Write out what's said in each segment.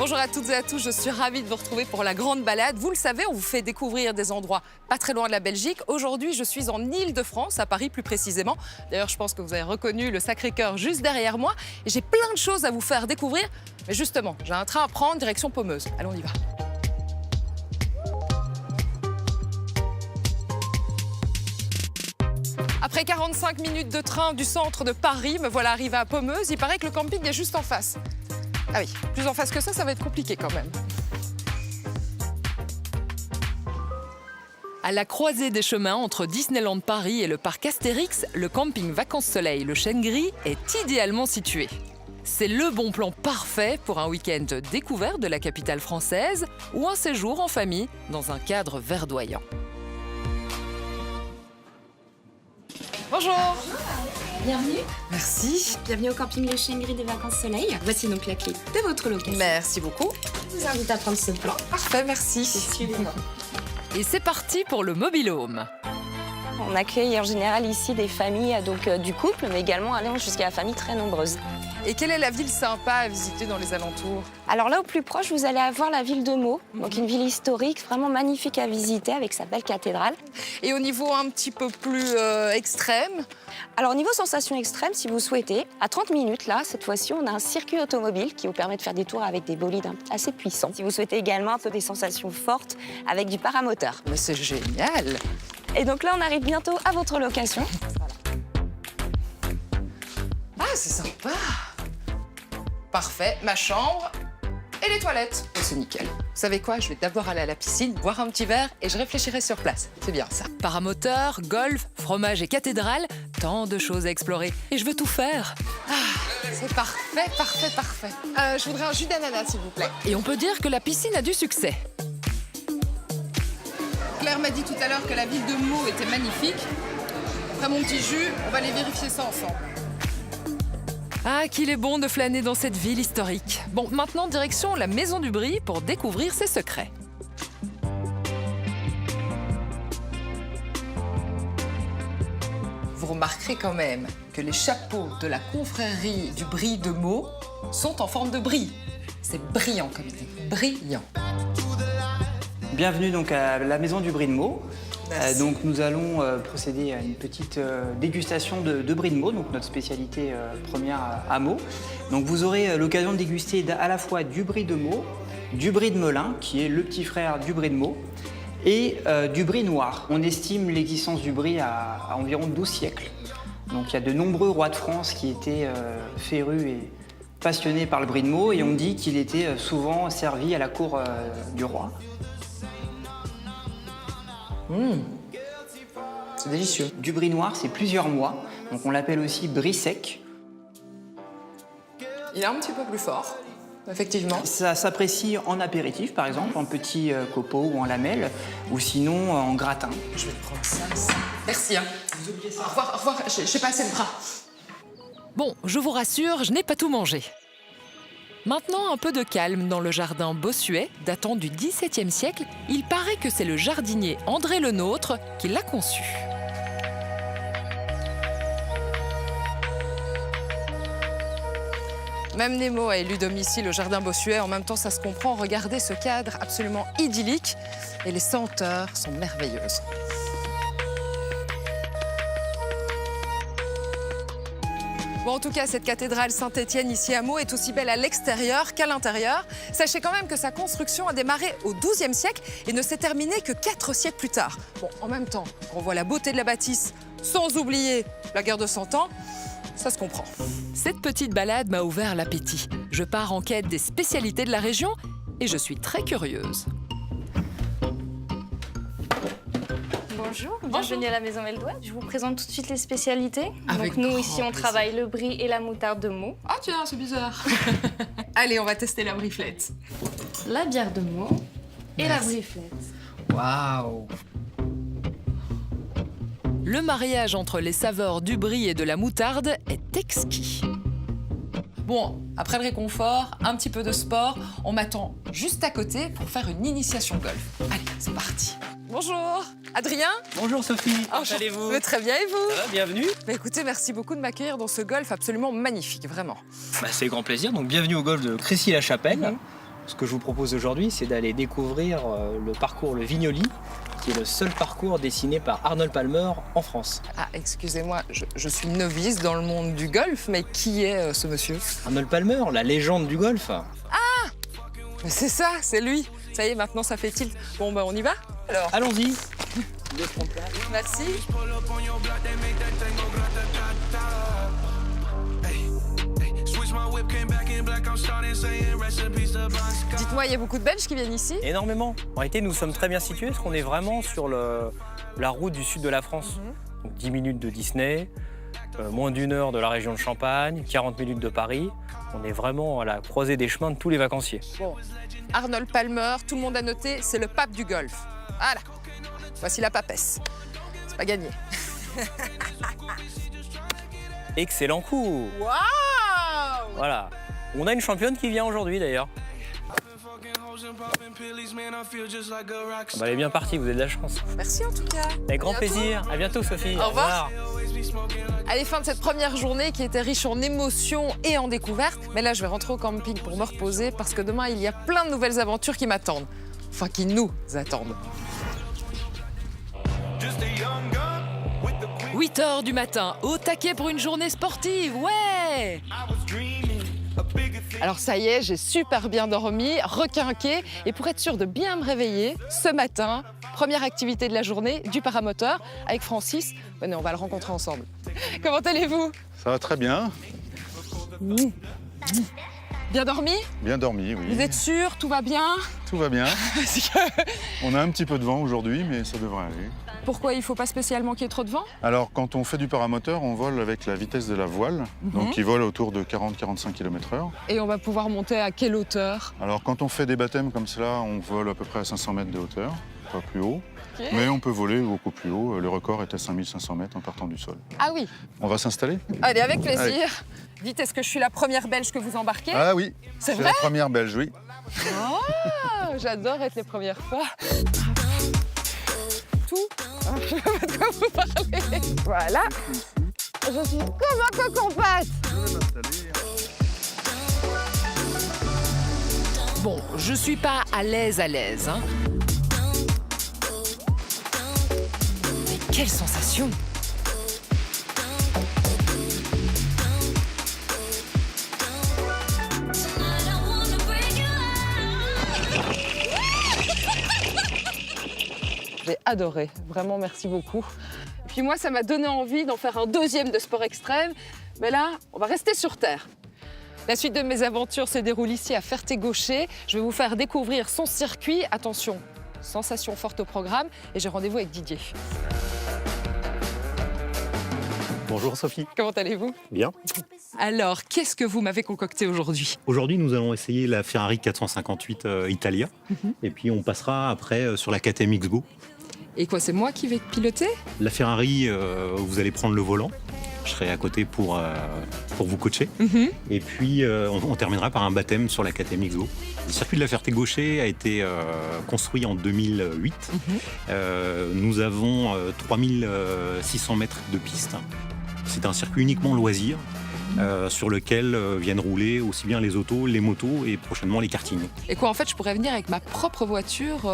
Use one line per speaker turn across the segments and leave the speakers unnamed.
Bonjour à toutes et à tous, je suis ravie de vous retrouver pour la grande balade. Vous le savez, on vous fait découvrir des endroits pas très loin de la Belgique. Aujourd'hui, je suis en Île-de-France, à Paris plus précisément. D'ailleurs, je pense que vous avez reconnu le Sacré-Cœur juste derrière moi. Et j'ai plein de choses à vous faire découvrir. Mais justement, j'ai un train à prendre direction Pommeuse. Allez, on y va. Après 45 minutes de train du centre de Paris, me voilà arrivée à Pommeuse. Il paraît que le camping est juste en face. Ah oui, plus en face que ça va être compliqué quand même. À la croisée des chemins entre Disneyland Paris et le parc Astérix, le camping Vacances-Soleil Le Chêne Gris est idéalement situé. C'est le bon plan parfait pour un week-end découvert de la capitale française ou un séjour en famille dans un cadre verdoyant. Bonjour.
Bienvenue.
Merci.
Bienvenue au camping Le Chêne Gris des Vacances Soleil. Voici donc la clé de votre location.
Merci beaucoup.
Je vous invite à prendre ce plan.
Parfait, merci.
Suivez-moi.
Et c'est parti pour le mobil-home.
On accueille en général ici des familles du couple, mais également allant jusqu'à la famille très nombreuse.
Et quelle est la ville sympa à visiter dans les alentours?
Alors là, au plus proche, vous allez avoir la ville de Meaux, donc une ville historique vraiment magnifique à visiter avec sa belle cathédrale.
Et au niveau un petit peu plus extrême?
Alors au niveau sensation extrême, si vous souhaitez, à 30 minutes, là, cette fois-ci, on a un circuit automobile qui vous permet de faire des tours avec des bolides assez puissants. Si vous souhaitez également un peu des sensations fortes avec du paramoteur.
Mais c'est génial!
Et donc là, on arrive bientôt à votre location.
Ah, c'est sympa! Parfait, ma chambre et les toilettes. Oh, c'est nickel. Vous savez quoi? Je vais d'abord aller à la piscine, boire un petit verre et je réfléchirai sur place. C'est bien ça. Paramoteur, golf, fromage et cathédrale, tant de choses à explorer. Et je veux tout faire. Ah, c'est parfait, parfait, parfait. Je voudrais un jus d'ananas, s'il vous plaît. Et on peut dire que la piscine a du succès. Claire m'a dit tout à l'heure que la ville de Meaux était magnifique. Après mon petit jus, on va aller vérifier ça ensemble. Ah, qu'il est bon de flâner dans cette ville historique. Bon, maintenant, direction la Maison du Brie pour découvrir ses secrets. Vous remarquerez quand même que les chapeaux de la confrérie du Brie de Meaux sont en forme de brie. C'est brillant comme idée, brillant.
Bienvenue donc à la Maison du Brie de Meaux.
Merci.
Donc nous allons procéder à une petite dégustation de brie de Meaux, donc notre spécialité première à Meaux. Donc vous aurez l'occasion de déguster à la fois du brie de Meaux, du brie de Melun, qui est le petit frère du brie de Meaux, et du brie noir. On estime l'existence du brie à environ 12 siècles. Donc il y a de nombreux rois de France qui étaient férus et passionnés par le brie de Meaux, et on dit qu'il était souvent servi à la cour du roi.
C'est délicieux.
Du brie noir, c'est plusieurs mois, donc on l'appelle aussi brie sec.
Il est un petit peu plus fort, effectivement.
Ça s'apprécie en apéritif, par exemple, en petits copeaux ou en lamelles, ou sinon en gratin.
Je vais te prendre ça. Merci. Hein. Au revoir, au revoir. J'ai pas assez de bras. Bon, je vous rassure, je n'ai pas tout mangé. Maintenant, un peu de calme dans le jardin Bossuet, datant du XVIIe siècle. Il paraît que c'est le jardinier André Le Nôtre qui l'a conçu. Même Nemo a élu domicile au jardin Bossuet. En même temps, ça se comprend. Regardez ce cadre absolument idyllique. Et les senteurs sont merveilleuses. Bon, en tout cas, cette cathédrale Saint-Étienne ici à Meaux est aussi belle à l'extérieur qu'à l'intérieur. Sachez quand même que sa construction a démarré au XIIe siècle et ne s'est terminée que 4 siècles plus tard. Bon, en même temps, on voit la beauté de la bâtisse, sans oublier la guerre de 100 ans, ça se comprend. Cette petite balade m'a ouvert l'appétit. Je pars en quête des spécialités de la région et je suis très curieuse.
Bonjour, bienvenue à la Maison Meldouet. Je vous présente tout de suite les spécialités.
Avec
Donc nous,
grand
ici, on
plaisir.
travaille le brie et la moutarde de Meaux,
Ah tiens, c'est bizarre. Allez, on va tester la briflette.
la bière de Meaux et la
Merci.
briflette.
Waouh! Le mariage entre les saveurs du brie et de la moutarde est exquis. Bon, après le réconfort, un petit peu de sport, on m'attend juste à côté pour faire une initiation golf. Allez, c'est parti. Bonjour, Adrien.
Bonjour Sophie, comment
Enchanté.
allez-vous?
Mais très bien, et vous?
Ça va, bienvenue.
Bah, écoutez, merci beaucoup de m'accueillir dans ce golf absolument magnifique, vraiment.
C'est grand plaisir, donc bienvenue au golf de Crécy-la-Chapelle. Ce que je vous propose aujourd'hui, c'est d'aller découvrir le parcours Le Vignoli, qui est le seul parcours dessiné par Arnold Palmer en France.
Ah, excusez-moi, je suis novice dans le monde du golf, mais qui est ce monsieur?
Arnold Palmer, la légende du golf.
Mais c'est ça, c'est lui. Ça y est, maintenant ça fait tilt. Bon, ben on y va alors.
Allons-y.
Merci. Dites-moi, il y a beaucoup de Belges qui viennent ici?
Énormément. En réalité, nous sommes très bien situés parce qu'on est vraiment sur la route du sud de la France. Donc 10 minutes de Disney, moins d'1 heure de la région de Champagne, 40 minutes de Paris. On est vraiment à la croisée des chemins de tous les vacanciers.
Bon, Arnold Palmer, tout le monde a noté, c'est le pape du golf. Voilà. Voici la papesse. C'est pas gagné.
Excellent coup.
Waouh!
Voilà. On a une championne qui vient aujourd'hui d'ailleurs. Elle est bien partie, vous avez de la chance.
Merci en tout cas.
Avec grand
À bientôt.
plaisir. À bientôt Sophie.
Au revoir. Allez, fin de cette première journée qui était riche en émotions et en découvertes. Mais là, je vais rentrer au camping pour me reposer parce que demain, il y a plein de nouvelles aventures qui m'attendent. Enfin, qui nous attendent.
8h du matin, au taquet pour une journée sportive, ouais!
Alors ça y est, j'ai super bien dormi, requinqué. Et pour être sûre de bien me réveiller, ce matin, première activité de la journée, du paramoteur avec Francis. Venez, on va le rencontrer ensemble. Comment allez-vous?
Ça va très bien.
Bien dormi?
Bien dormi, oui.
Vous êtes sûr? Tout va bien?
Tout va bien.
Parce que-
On a un petit peu de vent aujourd'hui, mais ça devrait aller.
Pourquoi il ne faut pas spécialement qu'il y ait trop de vent?
Alors, quand on fait du paramoteur, on vole avec la vitesse de la voile, donc il vole autour de 40-45 km/h.
Et on va pouvoir monter à quelle hauteur?
Alors, quand on fait des baptêmes comme cela, on vole à peu près à 500 mètres de hauteur, pas plus haut.
Ok.
Mais on peut voler beaucoup plus haut. Le record est à 5500 mètres en partant du sol.
Ah oui,
On va s'installer?
allez, avec plaisir. Dites, est-ce que je suis la première Belge que vous embarquez?
Ah oui,
C'est
la première belge, oui.
Oh, j'adore être les premières fois. Tout. Je sais pas de quoi vous parlez. Voilà. Je suis comme un coq en pâte.
Bon, je suis pas à l'aise, hein. Mais quelle sensation!
J'ai adoré, vraiment merci beaucoup. Et puis moi, ça m'a donné envie d'en faire un deuxième de sport extrême. Mais là, on va rester sur Terre. La suite de mes aventures se déroule ici à Ferté-Gaucher. Je vais vous faire découvrir son circuit. Attention, sensation forte au programme. Et j'ai rendez-vous avec Didier.
Bonjour Sophie.
Comment allez-vous?
Bien.
Alors, qu'est-ce que vous m'avez concocté aujourd'hui?
Aujourd'hui, nous allons essayer la Ferrari 458 Italia. Et puis, on passera après sur la KTM X-Go.
Et quoi, c'est moi qui vais piloter?
La Ferrari, vous allez prendre le volant. Je serai à côté pour vous coacher. Et puis, on terminera par un baptême sur la KTM X-Go. Le circuit de la Ferté-Gaucher a été construit en 2008. Nous avons 3600 mètres de piste. C'est un circuit uniquement loisir sur lequel viennent rouler aussi bien les autos, les motos et prochainement les kartings.
Et quoi, en fait, je pourrais venir avec ma propre voiture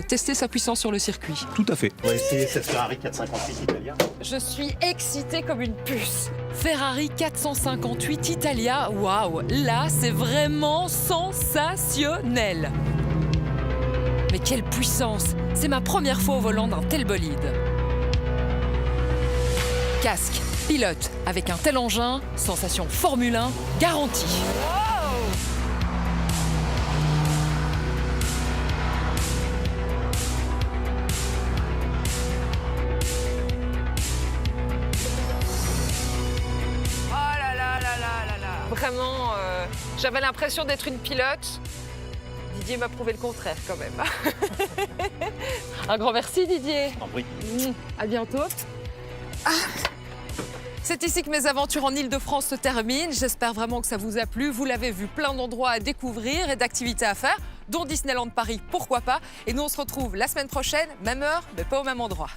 tester sa puissance sur le circuit.
Tout à fait. On va essayer cette Ferrari 458 Italia.
Je suis excitée comme une puce.
Ferrari 458 Italia, waouh, là c'est vraiment sensationnel. Mais quelle puissance! C'est ma première fois au volant d'un tel bolide. Casque, pilote, avec un tel engin, sensation Formule 1 garantie.
Oh là là là là là là. Vraiment, j'avais l'impression d'être une pilote. Didier m'a prouvé le contraire quand même. Un grand merci Didier.
En prie.
À bientôt. C'est ici que mes aventures en Île-de-France se terminent. J'espère vraiment que ça vous a plu. Vous l'avez vu, plein d'endroits à découvrir et d'activités à faire, dont Disneyland Paris, pourquoi pas. Et nous, on se retrouve la semaine prochaine, même heure, mais pas au même endroit.